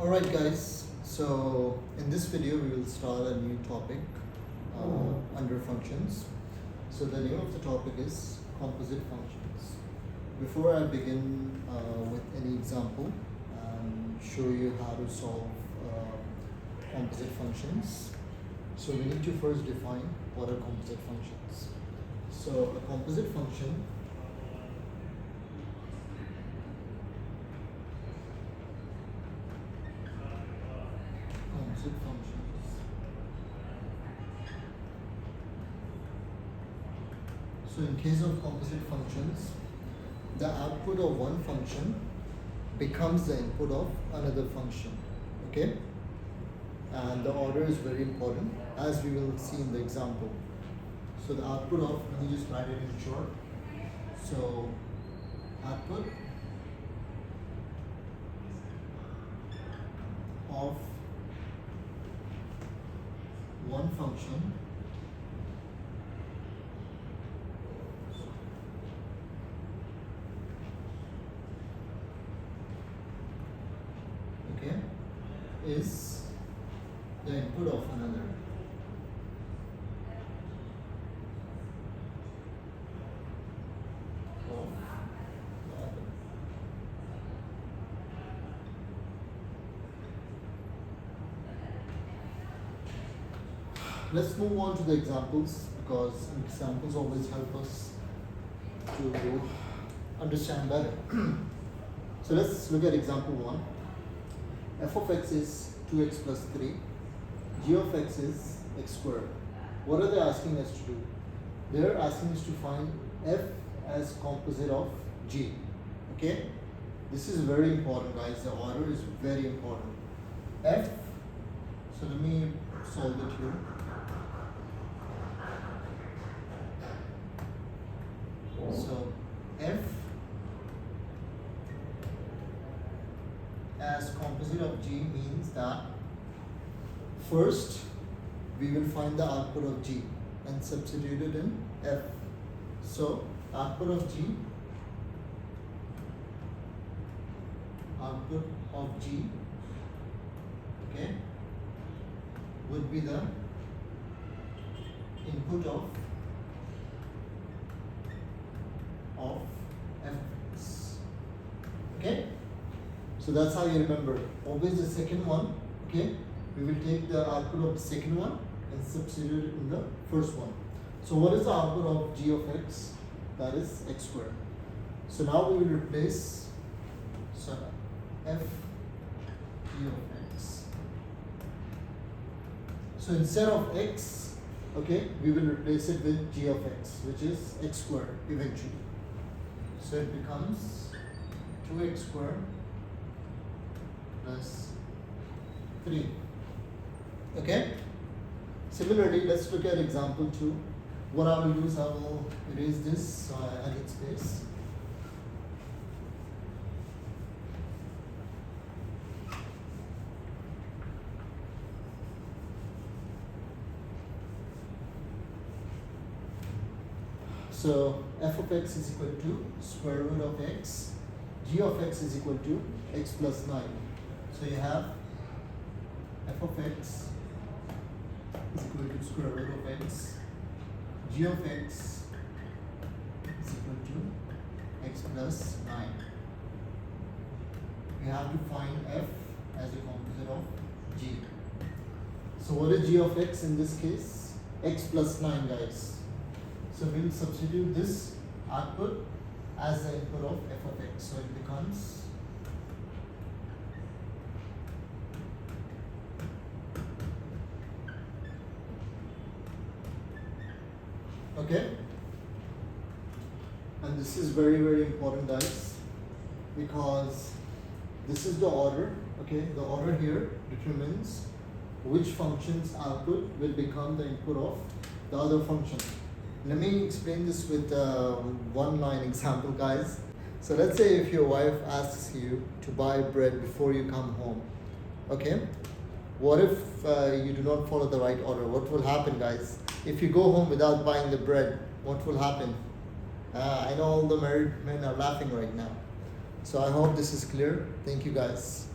Alright guys, so in this video we will start a new topic under functions. So the name of the topic is composite functions. Before I begin with any example and show you how to solve composite functions, so we need to first define what are composite functions. So a composite function functions. So in case of composite functions, the output of one function becomes the input of another function. Okay? And the order is very important, as we will see in the example. So the output of, let me just write it in short. So output of one function is the input of another. Let's move on to the examples, because examples always help us to understand better. So let's look at example 1. F of x is 2x plus 3. G of x is x squared. What are they asking us to do? They're asking us to find f as composite of g. Okay? This is very important, guys. The order is very important. F, so let me solve it here. So f as composite of g means that first we will find the output of g and substitute it in f. So output of g okay, would be the input of fx. Okay, so that's how you remember. Always the second one, okay, we will take the output of the second one and substitute it in the first one. So what is the output of g of x? That is x squared. So now we will replace f g of x. So instead of x, okay, we will replace it with g of x, which is x squared eventually. So it becomes 2x squared plus 3. Okay? Similarly, let's look at example 2. What I will do is I will erase this so I add space. So f of x is equal to square root of x. G of x is equal to x plus 9. So you have f of x is equal to square root of x. G of x is equal to x plus 9. We have to find f as a composite of g. So what is g of x in this case? X plus 9, guys. So we will substitute this output as the input of f of x. So it becomes okay, and this is very, very important, guys, because this is the order. Okay, the order here determines which function's output will become the input of the other function. Let me explain this with one line example, guys. So let's say if your wife asks you to buy bread before you come home. Okay, what if you do not follow the right order? What will happen, guys? If you go home without buying the bread, what will happen? I know all the married men are laughing right now. So I hope this is clear. Thank you, guys.